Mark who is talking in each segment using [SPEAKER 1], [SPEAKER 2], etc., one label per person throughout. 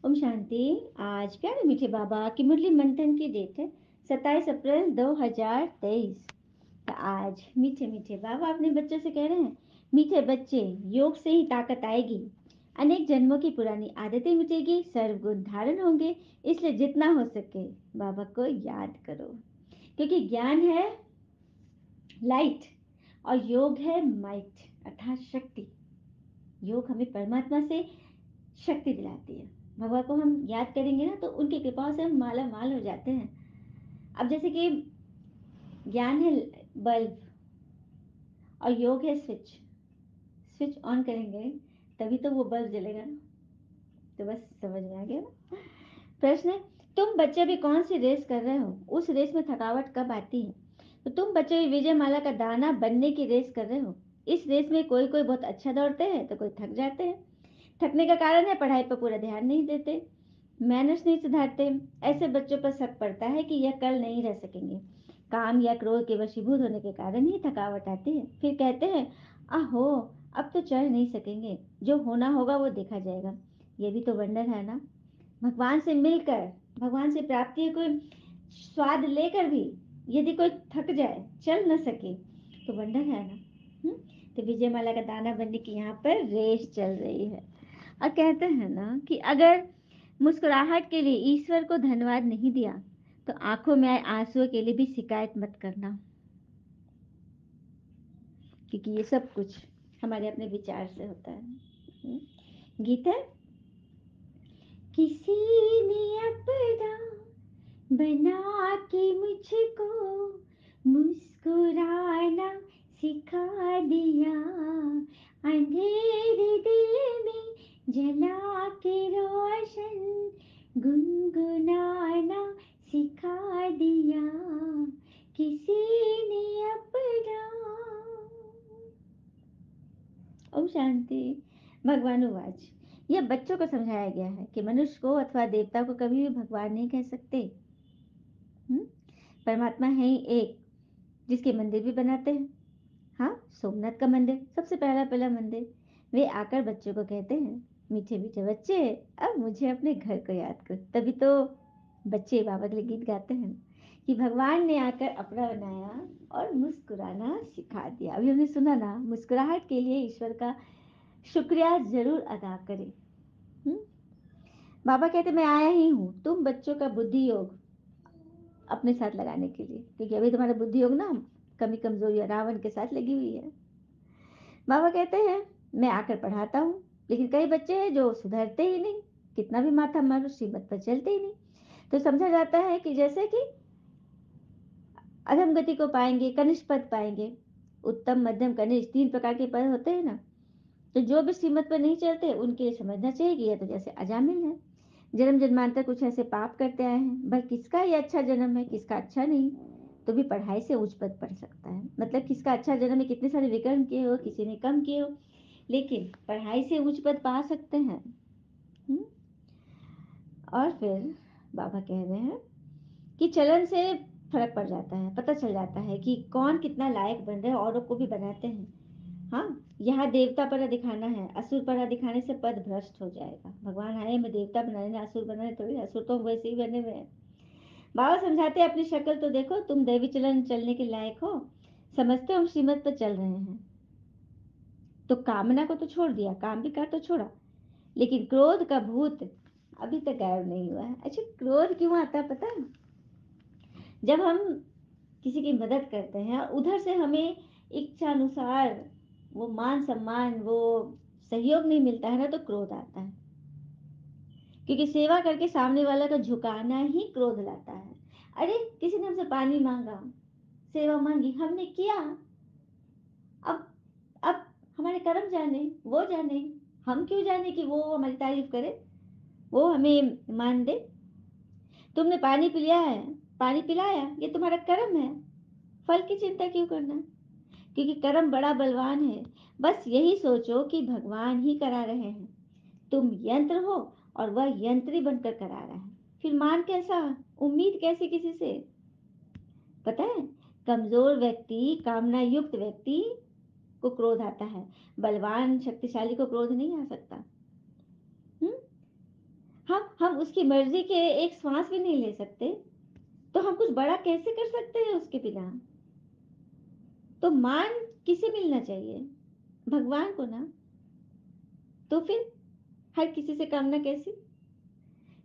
[SPEAKER 1] ओम शांति। आज प्यारे मीठे बाबा की मुरली मंथन की डेट है 27 अप्रैल 2023। तो आज मीठे मीठे बाबा अपने बच्चों से कह रहे हैं, मीठे बच्चे, योग से ही ताकत आएगी, अनेक जन्मों की पुरानी आदतें मिटेगी, सर्वगुण धारण होंगे। इसलिए जितना हो सके बाबा को याद करो, क्योंकि ज्ञान है लाइट और योग है माइट अर्थात शक्ति। योग हमें परमात्मा से शक्ति दिलाती है। भगवान को हम याद करेंगे ना तो उनकी कृपा से हम माला माल हो जाते हैं। अब जैसे कि ज्ञान है बल्ब और योग है स्विच। स्विच ऑन करेंगे तभी तो वो बल्ब जलेगा ना। तो बस समझ में आ गया ना। प्रश्न है, तुम बच्चे भी कौन सी रेस कर रहे हो? उस रेस में थकावट कब आती है? तो तुम बच्चे भी विजय माला का दाना बनने की रेस कर रहे हो। इस रेस में कोई कोई बहुत अच्छा दौड़ते हैं तो कोई थक जाते हैं। थकने का कारण है पढ़ाई पर पूरा ध्यान नहीं देते, मैनर्स नहीं सुधारते। ऐसे बच्चों पर शक पड़ता है कि यह कल नहीं रह सकेंगे। काम या क्रोध के वशीभूत होने के कारण ही थकावट आती है। फिर कहते हैं, आहो, अब तो चढ़ नहीं सकेंगे, जो होना होगा वो देखा जाएगा। ये भी तो वंडर है ना। भगवान से मिलकर, भगवान से प्राप्ति कोई स्वाद लेकर भी यदि कोई थक जाए, चल न सके, तो वंडर है ना। तो विजय माला का दाना बनने की यहाँ पर रेस चल रही है। और कहते हैं ना कि अगर मुस्कुराहट के लिए ईश्वर को धन्यवाद नहीं दिया तो आंखों में आए आंसुओं के लिए भी शिकायत मत करना, क्योंकि ये सब कुछ हमारे अपने विचार से होता है। गीत है, किसी ने अपना बना के मुझको मुस्कुराना सिखा दिया, अंधेरे दिल में जला के रोशन गुनगुनाना सिखा दिया, किसी ने अपना। ओम शांति। भगवान वाच, यह बच्चों को समझाया गया है कि मनुष्य को अथवा देवता को कभी भी भगवान नहीं कह सकते। परमात्मा है ही एक, जिसके मंदिर भी बनाते हैं। हाँ, सोमनाथ का मंदिर सबसे पहला पहला मंदिर। वे आकर बच्चों को कहते हैं, मीठे मीठे बच्चे, अब मुझे अपने घर को याद कर। तभी तो बच्चे बाबा के लिए गीत गाते हैं कि भगवान ने आकर अपना बनाया और मुस्कुराना सिखा दिया। अभी हमने सुना ना, मुस्कुराहट के लिए ईश्वर का शुक्रिया जरूर अदा करें। बाबा कहते, मैं आया ही हूँ तुम बच्चों का बुद्धि योग अपने साथ लगाने के लिए, क्योंकि अभी तुम्हारा बुद्धि योग ना कमी कमजोरी रावण के साथ लगी हुई है। बाबा कहते हैं, मैं आकर पढ़ाता हूँ, लेकिन कई बच्चे हैं जो सुधरते ही नहीं, कितना भी माथा मारो श्रीमत पर चलते ही नहीं। तो समझा जाता है कि जैसे कि अधम गति को पाएंगे, कनिष्ठ पद पाएंगे। उत्तम मध्यम कनिष्ठ 3 प्रकार के पद होते हैं ना। तो जो भी श्रीमत पर नहीं चलते उनके लिए समझना चाहिए कि यह तो जैसे अजामिल है, जन्म जन्मांतर कुछ ऐसे पाप करते आए हैं। भाई किसका ये अच्छा जन्म है, किसका अच्छा नहीं, तो भी पढ़ाई से उच्च पद पढ़ सकता है। मतलब किसका अच्छा जन्म है, कितने सारे विकर्म किए हो, किसी ने कम किए हो, लेकिन पढ़ाई से उच्च पद पा सकते हैं। और फिर बाबा कह रहे हैं कि चलन से फर्क पड़ जाता है, पता चल जाता है कि कौन कितना लायक बन रहे हैं, औरों को भी बनाते हैं। हाँ, यहाँ देवता पना दिखाना है, असुर पना दिखाने से पद भ्रष्ट हो जाएगा। भगवान आए मैं देवता बनाने, असुर बनाने थोड़ी, असुर तो वैसे ही बने हुए हैं। बाबा समझाते हैं, अपनी शक्ल तो देखो, तुम देवी चलन चलने के लायक हो, समझते हो हम श्रीमत पर चल रहे हैं। तो कामना को तो छोड़ दिया, काम भी कर तो छोड़ा, लेकिन क्रोध का भूत अभी तक गायब नहीं हुआ है। अच्छा, क्रोध क्यों आता है पता है? जब हम किसी की मदद करते हैं और उधर से हमें इच्छा अनुसार वो मान सम्मान, वो सहयोग नहीं मिलता है ना, तो क्रोध आता है। क्योंकि सेवा करके सामने वाला का झुकाना ही क्रोध लाता है। अरे किसी ने हमसे पानी मांगा, सेवा मांगी, हमने किया, अब अब हमारे कर्म जाने, वो जाने, हम क्यों जाने कि वो हमारी तारीफ करे, वो हमें मान दे। तुमने पानी पिलाया है, पानी पिलाया, ये तुम्हारा कर्म है, फल की चिंता क्यों करना, क्योंकि कर्म बड़ा बलवान है। बस यही सोचो कि भगवान ही करा रहे हैं, तुम यंत्र हो और वह यंत्री बनकर करा रहा है। फिर मान कैसा, उम्मीद कैसी किसी से? पता है, कमजोर व्यक्ति, कामना युक्त व्यक्ति को क्रोध आता है, बलवान शक्तिशाली को क्रोध नहीं आ सकता। हम हम उसकी मर्जी के एक श्वास भी नहीं ले सकते, तो हम कुछ बड़ा कैसे कर सकते हैं उसके बिना? तो मान किसे मिलना चाहिए? भगवान को ना। तो फिर हर किसी से कामना कैसी?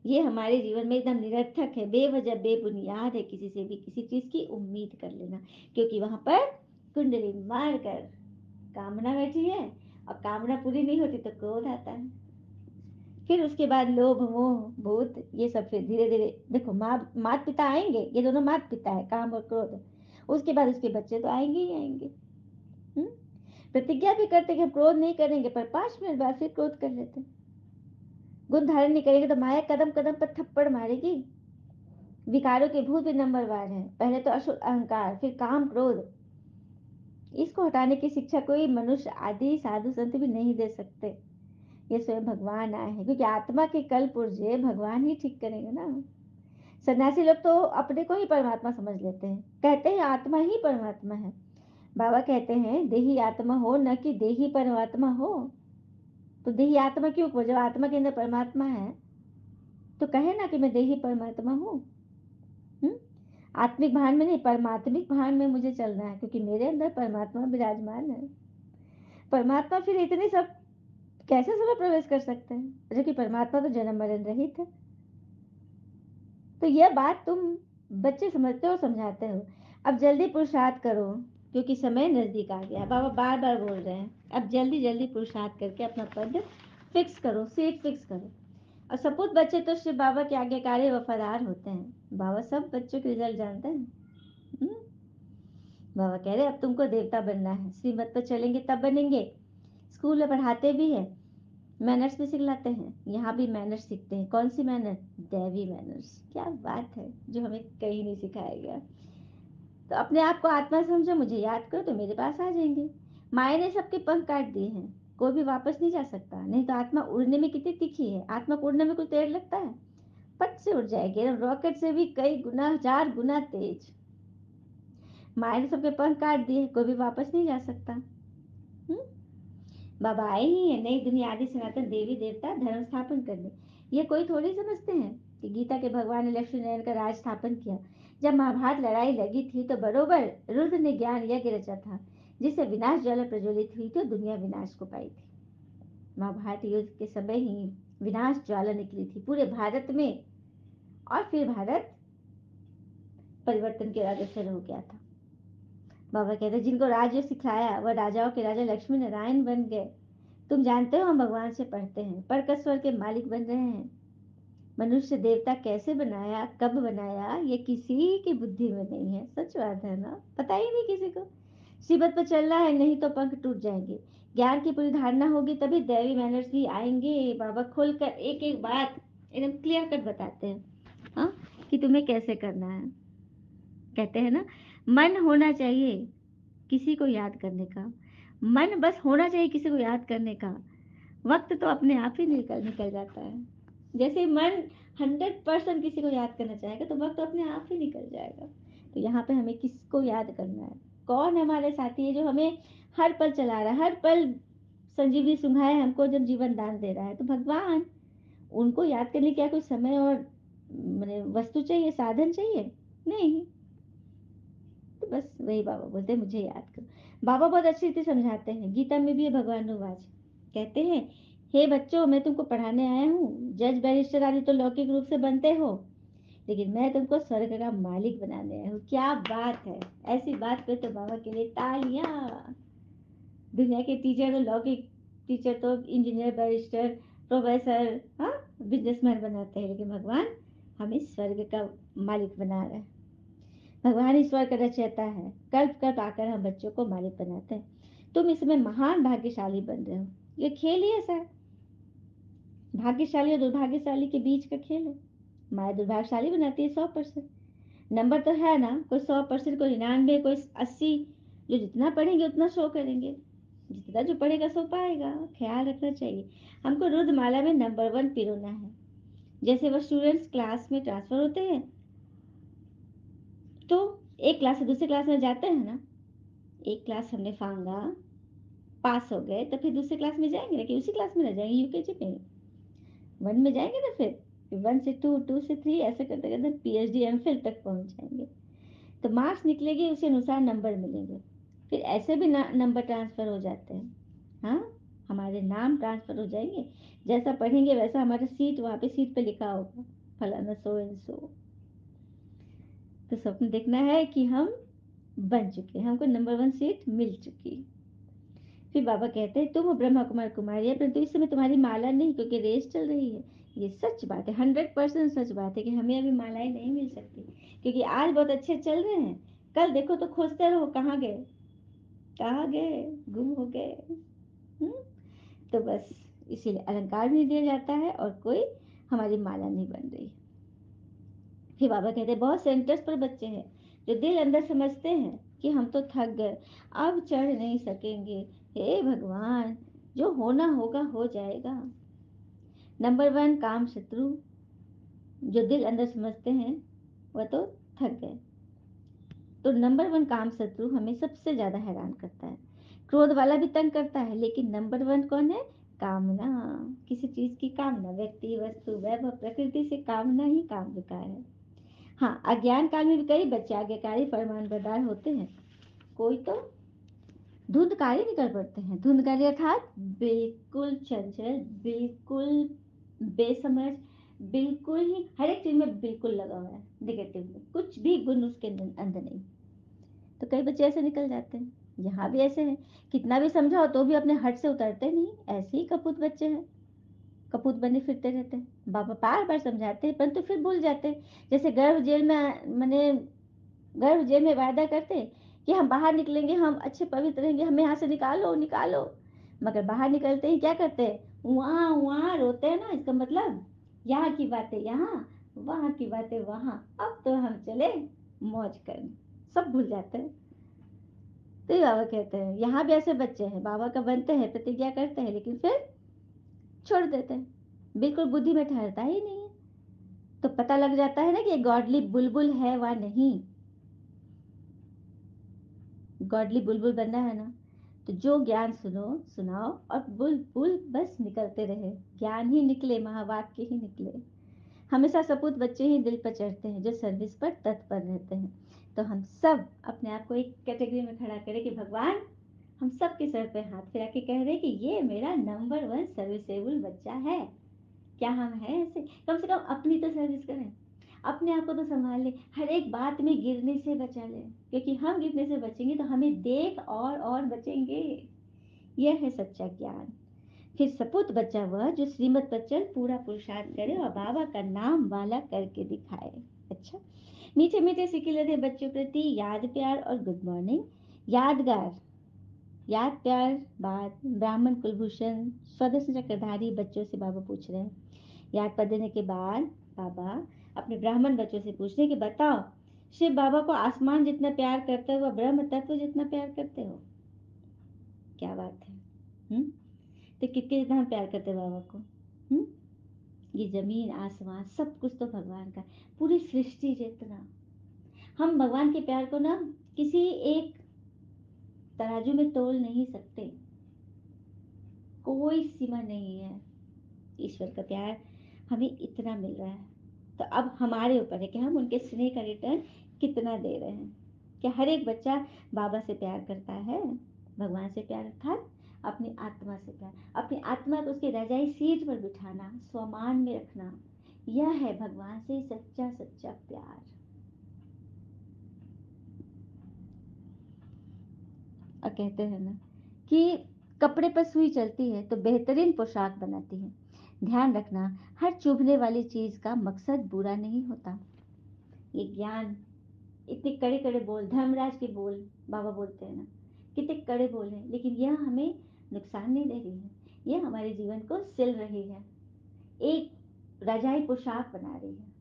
[SPEAKER 1] ये हमारे जीवन में एकदम निरर्थक है, बेवजह बेबुनियाद है किसी से भी किसी चीज की उम्मीद कर लेना, क्योंकि वहां पर कुंडली मार कर कामना बैठी है, और कामना पूरी नहीं होती तो क्रोध आता है। फिर उसके बाद लोभ मोह भूत, ये सब फिर धीरे धीरे देखो, माता पिता आएंगे, ये दोनों माता पिता है, काम और क्रोध। उसके बाद उसके बच्चे तो आएंगे ही आएंगे। हम्म? प्रतिज्ञा भी करते कि हम क्रोध नहीं करेंगे, पर 5 मिनट बाद फिर क्रोध कर लेते। गुण धारण नहीं करेंगे तो माया कदम कदम पर थप्पड़ मारेगी। विकारों के भूत भी नंबरवार हैं, पहले तो अशुद्ध अहंकार, फिर काम क्रोध। इसको हटाने की शिक्षा कोई मनुष्य आदि साधु संत भी नहीं दे सकते, ये स्वयं भगवान आए हैं, क्योंकि आत्मा के कल पुर्जे भगवान ही ठीक करेंगे ना। सन्यासी लोग तो अपने को ही परमात्मा समझ लेते हैं, कहते हैं आत्मा ही परमात्मा है। बाबा कहते हैं देही आत्मा हो, न कि देही परमात्मा हो। तो देही आत्मा क्यों को, जब आत्मा के अंदर परमात्मा है तो कहे ना कि मैं देही परमात्मा हूँ। आत्मिक भान में नहीं, परमात्मिक भान में मुझे चलना है, क्योंकि मेरे अंदर परमात्मा विराजमान है। परमात्मा फिर इतने सब कैसे समय प्रवेश कर सकते हैं, जबकि परमात्मा तो जन्म मरण रहित है। तो यह बात तुम बच्चे समझते हो, समझाते हो। अब जल्दी पुरुषार्थ करो, क्योंकि समय नजदीक आ गया। बाबा बार बार बोल रहे हैं, अब जल्दी जल्दी पुरुषार्थ करके अपना पद फिक्स करो, सीट फिक्स करो। और सपूत बच्चे तो शिव बाबा के आज्ञाकारी वफादार होते हैं। बाबा सब बच्चों के रिजल्ट जानते हैं। हम्म? बाबा कह रहे अब तुमको देवता बनना है, श्रीमत पर चलेंगे तब बनेंगे। स्कूल में पढ़ाते भी है, मैनर्स भी सिखलाते हैं, यहाँ भी मैनर्स सीखते हैं। कौन सी मैनर? दैवी मैनर्स। क्या बात है, जो हमें कहीं नहीं सिखाया गया। तो अपने आप को आत्मा समझो, मुझे याद करो तो मेरे पास आ जाएंगे। माया ने सबके पंख काट दिए हैं, कोई भी वापस नहीं जा सकता। नहीं तो आत्मा उड़ने में कितनी तीखी है, आत्मा को उड़ने में कुछ देर लगता है, पट से उड़ जाएगी, रॉकेट से भी कई गुना, 1000 गुना तेज। माया ने सबके पंख काट दिए, कोई भी वापस नहीं जा सकता। बाबा आए ही है नई दुनिया आदि सनातन देवी देवता धर्म स्थापन करने। ये कोई थोड़ी समझते हैं कि गीता के भगवान ने लक्ष्मी नारायण का राज स्थापन किया। जब महाभारत लड़ाई लगी थी तो बरोबर रुद्र ने ज्ञान यज्ञ रचा था, जिससे विनाश ज्वाला प्रज्वलित हुई तो दुनिया विनाश को पाई थी। महाभारत युद्ध के समय ही विनाश ज्वाला निकली थी पूरे भारत में, और फिर भारत परिवर्तन के अग्रसर हो गया था। बाबा कहते जिनको राज्य सिखाया वह राजाओं के राजा लक्ष्मी नारायण बन गए। तुम जानते हो हम भगवान से पढ़ते हैं, पढ़कर स्वर्ग के मालिक बन रहे हैं। मनुष्य देवता कैसे बनाया, कब बनाया, ये किसी की बुद्धि में नहीं है। सच बात है ना, पता ही नहीं किसी को। सीबत पर चलना है, नहीं तो पंख टूट जाएंगे। ज्ञान की पूरी धारणा होगी तभी दैवी मैनर्स भी आएंगे। बाबा खोलकर एक एक बात एकदम क्लियर कट बताते हैं, हाँ, कि तुम्हें कैसे करना है। कहते हैं ना, मन होना चाहिए किसी को याद करने का। मन बस होना चाहिए किसी को याद करने का, वक्त तो अपने आप ही निकल निकल जाता है। जैसे मन 100% किसी को याद करना चाहेगा तो वक्त तो अपने आप ही निकल जाएगा। तो यहाँ पे हमें किसको याद करना है, कौन हमारे साथी है जो हमें हर पल चला रहा है, हर पल संजीवनी सुंघाए हमको, जब जीवन दान दे रहा है तो भगवान। उनको याद करने क्या कोई समय और मैंने वस्तु चाहिए, साधन चाहिए? नहीं। तो बस वही बाबा बोलते हैं मुझे याद करो। बाबा बहुत अच्छी रीति समझाते हैं, गीता में भी है भगवान अनुवाच। कहते हैं हे बच्चों, मैं तुमको पढ़ाने आया हूँ। जज बैरिस्टर आदि तो लौकिक रूप से बनते हो, लेकिन मैं तुमको स्वर्ग का मालिक बनाने आया हूँ। क्या बात है, ऐसी बात पे तो बाबा के लिए तालियां। दुनिया के टीचर तो लौकिक टीचर तो इंजीनियर बैरिस्टर प्रोफेसर, हाँ, बिजनेसमैन बनाते हैं, लेकिन भगवान हमें स्वर्ग का मालिक बना रहे हैं। भगवान ईश्वर का रचयिता है, कल्प कल्प आकर हम बच्चों को मालिक बनाते हैं। तुम इसमें महान भाग्यशाली बन रहे हो। ये खेल ही ऐसा है, भाग्यशाली और दुर्भाग्यशाली के बीच का खेल है। माया दुर्भाग्यशाली बनाती है 100%। नंबर तो है ना, कोई 100%, कोई 99, कोई 80। जो जितना पढ़ेंगे उतना शो करेंगे, जितना जो पढ़ेगा सो पाएगा। ख्याल रखना चाहिए, हमको रुद्रमाला में नंबर 1 पिरोना है। जैसे वो स्टूडेंट्स क्लास में ट्रांसफर होते हैं तो एक क्लास से दूसरी क्लास में जाते हैं ना, एक क्लास हमने फांगा, पास हो गए तो फिर दूसरी क्लास में जाएंगे ना, कि उसी क्लास में रह जाएंगे, यूकेजी में 1 में जाएंगे ना। फिर फिर 1 से 2, 2 से 3, ऐसे करते करते पीएचडी एमफिल तक पहुंच जाएंगे। तो मार्क्स निकलेगी, उसी अनुसार नंबर मिलेंगे। फिर ऐसे भी नंबर ट्रांसफर हो जाते हैं। हाँ, हमारे नाम ट्रांसफर हो जाएंगे, जैसा पढ़ेंगे वैसा हमारा सीट, वहाँ पे सीट पे लिखा होगा फलाना सो एंड सो। तो स्वप्न देखना है कि हम बन चुके, हमको नंबर 1 सीट मिल चुकी। फिर बाबा कहते हैं तुम हो ब्रह्मा कुमार कुमारी है, परंतु इस समय तुम्हारी माला नहीं, क्योंकि रेस चल रही है। ये सच बात है, 100% सच बात है कि हमें अभी मालाएं नहीं मिल सकती, क्योंकि आज बहुत अच्छे चल रहे हैं, कल देखो तो खोजते रहो कहाँ गए, कहाँ गए, गुम हो गए। हम्म? तो बस इसीलिए अलंकार भी नहीं दिया जाता है और कोई हमारी माला नहीं बन रही। फिर बाबा कहते हैं बहुत सेंटर्स पर बच्चे हैं जो दिल अंदर समझते हैं कि हम तो थक गए, अब चढ़ नहीं सकेंगे, हे भगवान, जो होना होगा हो जाएगा। नंबर 1 काम शत्रु, जो दिल अंदर समझते हैं वह तो थक गए। तो नंबर 1 काम शत्रु हमें सबसे ज्यादा हैरान करता है। क्रोध वाला भी तंग करता है, लेकिन नंबर 1 कौन है? कामना। किसी चीज की कामना, व्यक्ति, वस्तु, वैभव, प्रकृति से कामना ही काम विकार है। हाँ, अज्ञान काल में भी कई बच्चे आज्ञाकारी फरमानबरदार होते हैं, कोई तो धुंधकारी निकल पड़ते हैं। धुंधकारी अर्थात बिल्कुल चंचल, बिल्कुल बेसमझ, बिल्कुल ही हर एक चीज में बिल्कुल लगा हुआ है, निगेटिव में कुछ भी गुण उसके अंदर नहीं। तो कई बच्चे ऐसे निकल जाते हैं, यहाँ भी ऐसे हैं, कितना भी समझाओ तो भी अपने हट से उतरते नहीं, ऐसे ही कपूत बच्चे हैं, कपूत बने फिरते रहते हैं। बाबा बार बार समझाते हैं परंतु फिर भूल जाते हैं। जैसे गर्भ जेल में, मैंने गर्भ जेल में वायदा करते कि हम बाहर निकलेंगे, हम अच्छे पवित्र रहेंगे, हमें यहाँ से निकालो निकालो, मगर बाहर निकलते ही क्या करते हैं, वहाँ वहाँ रोते हैं ना। इसका मतलब यहाँ की बातें यहाँ, वहाँ की बातें वहाँ, अब तो हम चले मौज करने, सब भूल जाते हैं। तो ये बाबा कहते हैं यहाँ भी ऐसे बच्चे हैं, बाबा का बनते हैं, प्रतिज्ञा करते हैं, लेकिन फिर छोड़ देते हैं, बिल्कुल बुद्धि में ठहरता ही नहीं है। तो पता लग जाता है ना कि गॉडली बुलबुल है व नहीं। गॉडली बुलबुल बनना है ना, तो जो ज्ञान सुनो सुनाओ और बुलबुल बस निकलते रहे, ज्ञान ही निकले, महावाक्य ही निकले। हमेशा सपूत बच्चे ही दिल पर चढ़ते हैं जो सर्विस पर तत्पर रहते हैं। तो हम सब अपने आप को एक कैटेगरी में खड़ा करें कि भगवान, हम सब के सर पे हाथ फिरा के कह रहे हैं कि ये मेरा नंबर 1 सर्विसेबल बच्चा है। क्या हम हैं ऐसे? कम से कम अपनी तो सर्विस करें, अपने आप को तो संभाल ले, हर एक बात में गिरने से बचा ले, क्योंकि हम गिरने से बचेंगे तो हमें देख और बचेंगे। यह है सच्चा ज्ञान। फिर सपूत बच्चा वह जो श्रीमत पर चल पूरा पुरुषार्थ करे और बाबा का नाम वाला करके दिखाए। अच्छा, मीठे मीठे सिके लगे बच्चों प्रति याद प्यार और गुड मॉर्निंग। यादगार, याद प्यार बात ब्राह्मण कुलभूषण स्वदेश चक्रधारी बच्चों से बाबा पूछ रहे हैं। याद पर देने के बाद बाबा अपने ब्राह्मण बच्चों से पूछने कि बताओ, शिव बाबा को आसमान जितना प्यार करते हो, ब्रह्म तत्व जितना प्यार करते हो? क्या बात है। हम्म? तो कितने जितना हम प्यार करते हैं बाबा को। हम्म? ये जमीन आसमान सब कुछ तो भगवान का, पूरी सृष्टि जितना। हम भगवान के प्यार को ना किसी एक तराजू में तोल नहीं सकते, कोई सीमा नहीं है। ईश्वर का प्यार हमें इतना मिल रहा है, तो अब हमारे ऊपर है कि हम उनके स्नेह का रिटर्न कितना दे रहे हैं। क्या हर एक बच्चा बाबा से प्यार करता है? भगवान से प्यार अर्थात अपनी आत्मा से प्यार, अपनी आत्मा को उसके रजाई सीट पर बिठाना, स्वमान में रखना, यह है भगवान से सच्चा सच्चा प्यार। और कहते हैं ना कि कपड़े पर सुई चलती है तो बेहतरीन पोशाक बनाती है। ध्यान रखना, हर चुभने वाली चीज का मकसद बुरा नहीं होता। ये ज्ञान, इतने कड़े कड़े बोल, धर्मराज के बोल बाबा बोलते हैं ना, कितने कड़े बोल हैं, लेकिन यह हमें नुकसान नहीं दे रही है, यह हमारे जीवन को सिल रही है, एक रजाई पोशाक बना रही है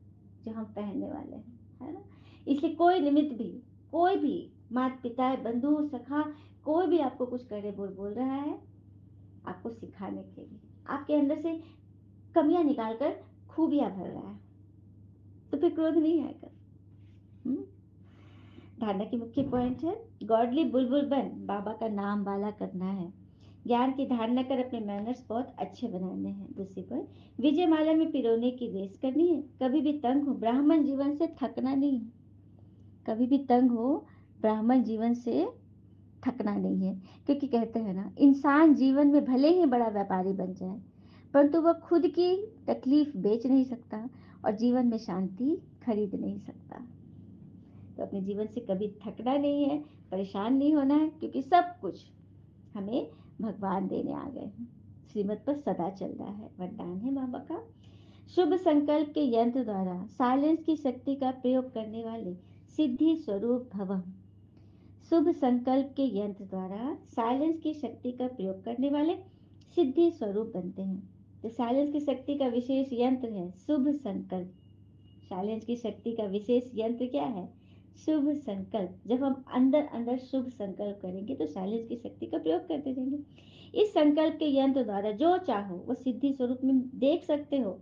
[SPEAKER 1] जो हम पहनने वाले हैं, है ना। इसलिए कोई निमित्त भी, कोई भी माता पिता बंधु सखा, कोई भी आपको कुछ कड़े बोल बोल रहा है, आपको सिखाने के लिए, आपके अंदर से कमियां निकालकर खूबियां भर रहा है, तो फिर क्रोध नहीं आएगा। हम्म? धारणा की मुख्य पॉइंट है, गॉडली बुलबुल बन बाबा का नाम वाला करना है। ज्ञान की धारणा कर अपने मैनर्स बहुत अच्छे बनाने हैं। दूसरी पॉइंट, विजय माला में पिरोने की रेस करनी है। कभी भी तंग हो, ब्राह्मण जीवन से थकना नहीं है। कभी भी तंग हो, ब्राह्मण जीवन से थकना नहीं है। क्योंकि कहते हैं ना, इंसान जीवन में भले ही बड़ा व्यापारी बन जाए, परंतु वह खुद की तकलीफ बेच नहीं सकता और जीवन में शांति खरीद नहीं सकता। तो अपने जीवन से कभी थकना नहीं है, परेशान नहीं होना है, क्योंकि सब कुछ हमें भगवान देने आ गए हैं। श्रीमत पर सदा चल रहा है, वरदान है बाबा का। शुभ संकल्प के यंत्र द्वारा साइलेंस की शक्ति का प्रयोग करने वाले सिद्धि स्वरूप भव। शुभ संकल्प के यंत्र द्वारा साइलेंस की शक्ति का प्रयोग करने वाले सिद्धि स्वरूप बनते हैं। तो साइलेंस की शक्ति का विशेष यंत्र है शुभ संकल्प। साइलेंस की शक्ति का विशेष यंत्र क्या है? शुभ संकल्प। जब हम अंदर अंदर शुभ संकल्प करेंगे तो साइलेंस की शक्ति का प्रयोग करते रहेंगे। इस संकल्प के यंत्र द्वारा जो चाहो वो सिद्धि स्वरूप में देख सकते हो।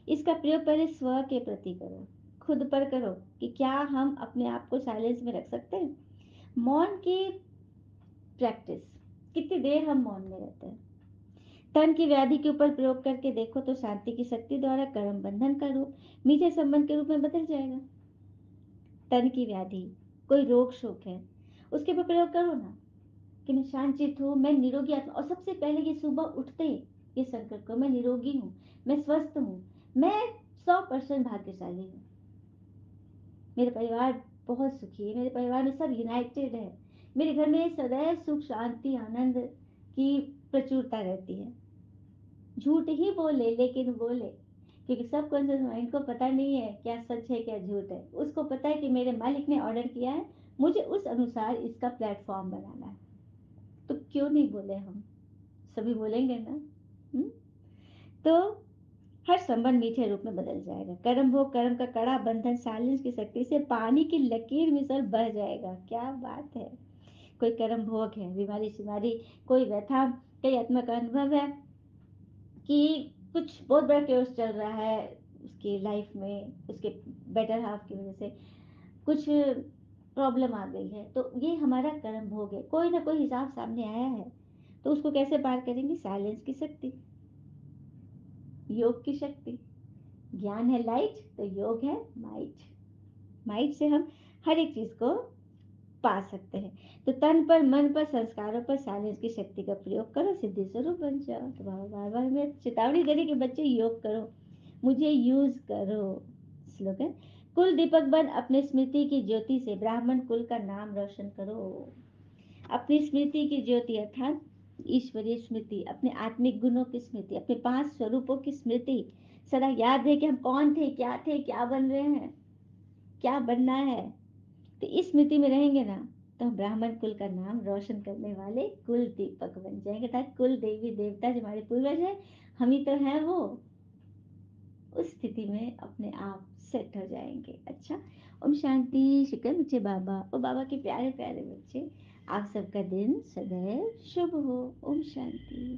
[SPEAKER 1] इसका प्रयोग पहले स्व के प्रति करो, खुद पर करो कि क्या हम अपने आप को साइलेंस में रख सकते हैं। मौन की प्रैक्टिस, कितनी देर हम मौन में रहते हैं। तन की व्याधि के ऊपर प्रयोग करके देखो तो शांति की शक्ति द्वारा कर्म बंधन का रूप मीठे संबंध के रूप में बदल जाएगा। तन की व्याधि, कोई रोग शोक है, उसके ऊपर प्रयोग करो ना कि मैं शांत चित्त हूँ, मैं निरोगी आत्मा। और सबसे पहले ये सुबह उठते ही ये संकल्प करो, मैं निरोगी हूँ, मैं स्वस्थ हूँ, मैं 100% भाग्यशाली हूँ, मेरा परिवार बहुत सुखी है, मेरे परिवार में सब यूनाइटेड है, मेरे घर में सदैव सुख शांति आनंद की प्रचुरता रहती है। झूठ ही बोले लेकिन बोले, क्योंकि सब कॉन्शियस माइंड को पता नहीं है क्या सच है क्या झूठ है। उसको पता है कि मेरे मालिक ने ऑर्डर किया है, मुझे उस अनुसार इसका प्लेटफॉर्म बनाना है। तो क्यों नहीं बोले हम, सभी बोलेंगे ना। हुँ? तो हर संबंध मीठे रूप में बदल जाएगा। कर्म भोग कर्म का कड़ा बंधन साइलेंस की शक्ति से पानी की लकीर मिसल बह जाएगा। क्या बात है। कोई कर्म भोग है, बीमारी शिमारी, कोई व्यथा, कई आत्मा का अनुभव है कि कुछ बहुत बड़ा केओस चल रहा है उसकी लाइफ में, उसके बेटर हाफ की वजह से कुछ प्रॉब्लम आ गई है, तो ये हमारा कर्म भोग है। कोई ना कोई हिसाब सामने आया है, तो उसको कैसे पार करेंगे? साइलेंस की शक्ति, योग की शक्ति। ज्ञान है लाइट, तो योग है माइट। माइट से हम हर एक चीज को पा सकते हैं। तो तन पर, मन पर, संस्कारों पर साइलेंस की शक्ति का प्रयोग करो, सिद्धि स्वरूप बन जाओ। तो बाबा बार बार हमें चेतावनी दे रही कि बच्चे योग करो, मुझे यूज करो। स्लोगन, कुल दीपक बन अपने स्मृति की ज्योति से ब्राह्मण कुल का नाम रोशन करो। अपनी स्मृति की ज्योति अर्थात ईश्वरीय स्मृति, अपने आत्मिक गुणों की स्मृति, अपने 5 स्वरूपों की स्मृति सदा याद रहे कि हम कौन थे, क्या बन रहे हैं, क्या बनना है। तो इस स्मृति में रहेंगे ना, तो हम ब्राह्मण कुल का नाम रोशन करने वाले कुल दीपक बन जाएंगे। अर्थात कुल देवी देवता जो हमारे पूर्वज है, हम ही तो हैं वो। उस स्थिति में अपने आप सेट हो जाएंगे। अच्छा, ओम शांति। शुक्र मीठे बाबा और बाबा के प्यारे प्यारे बच्चे, आप सबका दिन सदैव शुभ हो। ओम शांति।